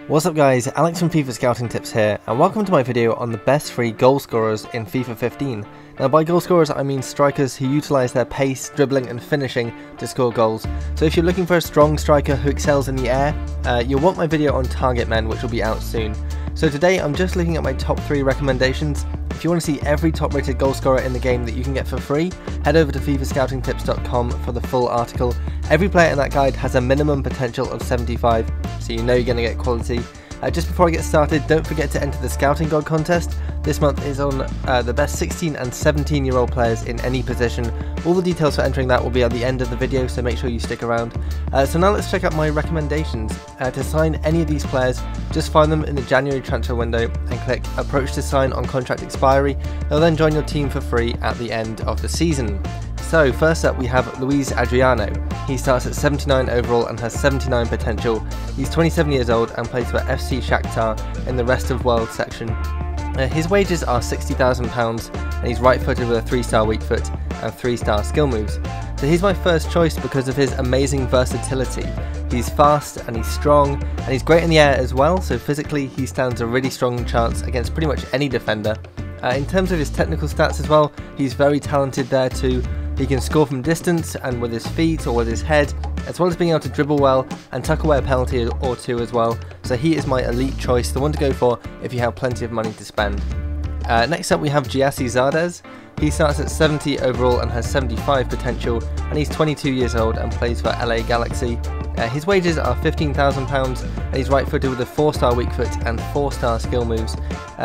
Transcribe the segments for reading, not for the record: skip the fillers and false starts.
What's up guys, Alex from FIFA Scouting Tips here, and welcome to my video on the best free goal scorers in FIFA 15. Now by goal scorers I mean strikers who utilise their pace, dribbling and finishing to score goals. So if you're looking for a strong striker who excels in the air, you'll want my video on target men, which will be out soon. So today I'm just looking at my top 3 recommendations. If you want to see every top rated goal scorer in the game that you can get for free, head over to FIFAscoutingtips.com for the full article. Every player in that guide has a minimum potential of 75, so you know you're going to get quality. Just before I get started, don't forget to enter the Scouting God contest. This month is on the best 16 and 17 year old players in any position. All the details for entering that will be at the end of the video, so make sure you stick around. So now let's check out my recommendations. To sign any of these players, just find them in the January transfer window and click Approach to Sign on Contract Expiry. They'll then join your team for free at the end of the season. So first up we have Utilise Adriano. He starts at 79 overall and has 79 potential. He's 27 years old and plays for FC Shakhtar in the Rest of World section. His wages are £60,000 and he's right-footed with a 3-star weak foot and 3-star skill moves. So he's my first choice because of his amazing versatility. He's fast and he's strong and he's great in the air as well, so physically he stands a really strong chance against pretty much any defender. In terms of his technical stats as well, he's very talented there too. He can score from distance and with his feet or with his head, as well as being able to dribble well and tuck away a penalty or two as well. So he is my elite choice, the one to go for if you have plenty of money to spend. Next up we have Giassi Zardes. He starts at 70 overall and has 75 potential, and he's 22 years old and plays for LA Galaxy. His wages are £15,000 and he's right-footed with a 4-star weak foot and 4-star skill moves.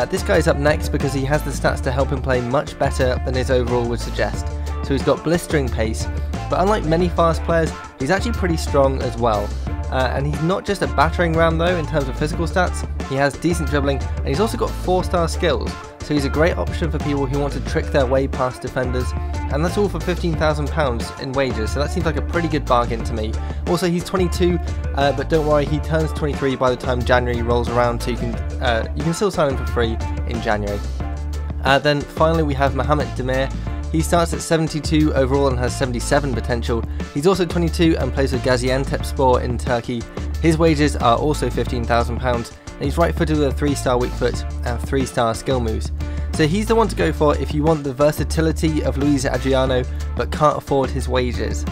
This guy is up next because he has the stats to help him play much better than his overall would suggest. So he's got blistering pace, but unlike many fast players, he's actually pretty strong as well. And he's not just a battering ram though in terms of physical stats, he has decent dribbling and he's also got 4-star skills. So he's a great option for people who want to trick their way past defenders, and that's all for £15,000 in wages, so that seems like a pretty good bargain to me. Also he's 22, but don't worry, he turns 23 by the time January rolls around, so you can still sign him for free in January. Then finally we have Mohamed Demir. He starts at 72 overall and has 77 potential. He's also 22 and plays for Gaziantepspor in Turkey. His wages are also £15,000 and he's right-footed with a 3-star weak foot and 3-star skill moves. So he's the one to go for if you want the versatility of Utilise Adriano but can't afford his wages.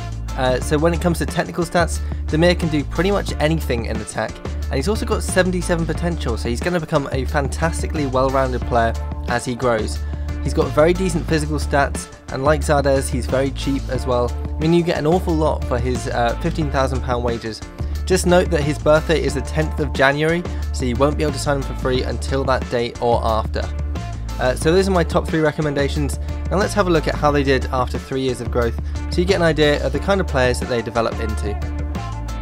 So when it comes to technical stats, Demir can do pretty much anything in attack, and he's also got 77 potential, so he's going to become a fantastically well-rounded player as he grows. He's got very decent physical stats, and like Zardes, he's very cheap as well, meaning you get an awful lot for his £15,000 wages. Just note that his birthday is the 10th of January, so you won't be able to sign him for free until that date or after. So those are my top 3 recommendations. Now let's have a look at how they did after 3 years of growth, so you get an idea of the kind of players that they developed into.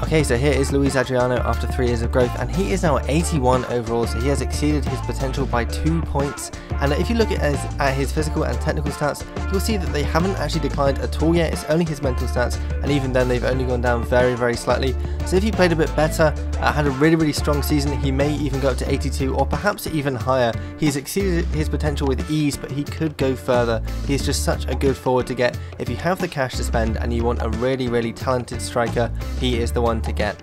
Okay, so here is Utilise Adriano after 3 years of growth, and he is now 81 overall, so he has exceeded his potential by 2 points. And if you look at his physical and technical stats, you'll see that they haven't actually declined at all yet. It's only his mental stats, and even then they've only gone down very, very slightly. So if he played a bit better, had a really, really strong season, he may even go up to 82 or perhaps even higher. He's exceeded his potential with ease, but he could go further. He's just such a good forward to get. If you have the cash to spend and you want a really, really talented striker, he is the one to get.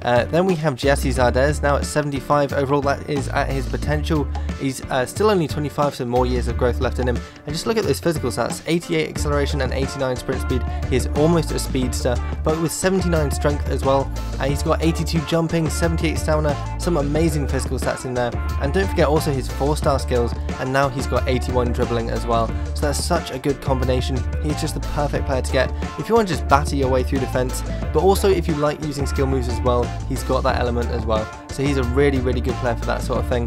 Then we have Giassi Zardes, now at 75 overall, that is at his potential. He's still only 25, so more years of growth left in him. And just look at those physical stats, 88 acceleration and 89 sprint speed. He is almost a speedster, but with 79 strength as well. He's got 82 jumping, 78 stamina, some amazing physical stats in there. And don't forget also his 4-star skills, and now he's got 81 dribbling as well. So that's such a good combination. He's just the perfect player to get if you want to just batter your way through defense, but also if you like using skill moves as well, he's got that element as well. So he's a really, really good player for that sort of thing.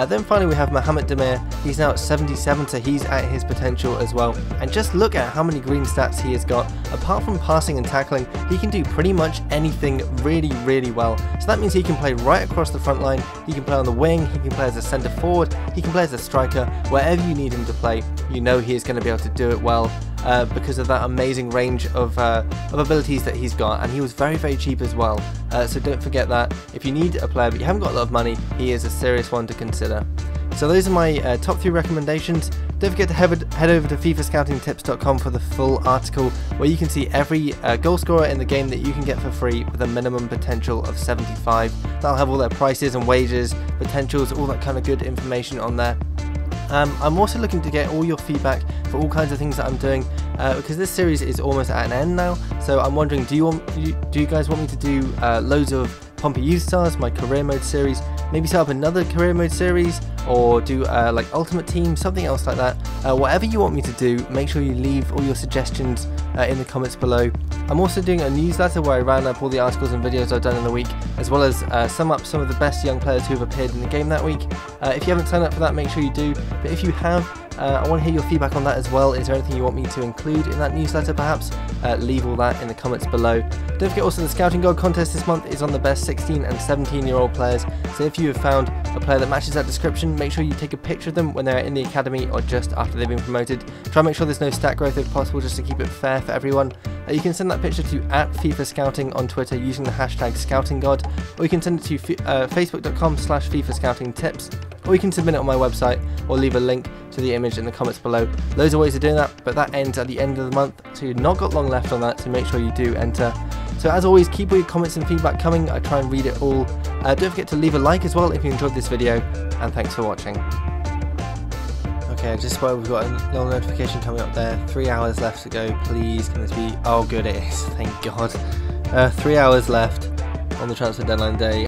Then finally we have Mohamed Demir. He's now at 77, so he's at his potential as well. And just look at how many green stats he has got. Apart from passing and tackling, he can do pretty much anything really, really well. So that means he can play right across the front line, he can play on the wing, he can play as a centre forward, he can play as a striker. Wherever you need him to play, you know he is going to be able to do it well. Because of that amazing range of abilities that he's got, and he was very, very cheap as well. So don't forget that if you need a player but you haven't got a lot of money, he is a serious one to consider. So those are my top 3 recommendations. Don't forget to head over to FIFAscoutingtips.com for the full article, where you can see every goal scorer in the game that you can get for free with a minimum potential of 75. That'll have all their prices and wages, potentials, all that kind of good information on there. I'm also looking to get all your feedback for all kinds of things that I'm doing, because this series is almost at an end now. So I'm wondering, do you guys want me to do loads of Pompey Youth Stars, my career mode series, maybe set up another career mode series, or do like Ultimate Team, something else like that? Whatever you want me to do, make sure you leave all your suggestions in the comments below. I'm also doing a newsletter where I round up all the articles and videos I've done in the week, as well as sum up some of the best young players who have appeared in the game that week. If you haven't signed up for that, make sure you do, but if you have, I want to hear your feedback on that as well. Is there anything you want me to include in that newsletter perhaps? Leave all that in the comments below. Don't forget also the Scouting God contest this month is on the best 16 and 17-year-old players, so if you have found a player that matches that description, make sure you take a picture of them when they're in the academy or just after they've been promoted. Try and make sure there's no stat growth if possible, just to keep it fair for everyone. You can send that picture to @FIFAScouting on Twitter using the hashtag ScoutingGod, or you can send it to facebook.com/FIFAscoutingtips, or you can submit it on my website or leave a link to the image in the comments below. Loads of ways of doing that, but that ends at the end of the month, so you've not got long left on that, so make sure you do enter. So as always, keep all your comments and feedback coming. I try and read it all. Don't forget to leave a like as well if you enjoyed this video, and thanks for watching. Okay, just while we've got a little notification coming up there, 3 hours left to go. Please, can this be? Oh good, it is, thank God. 3 hours left on the transfer deadline day.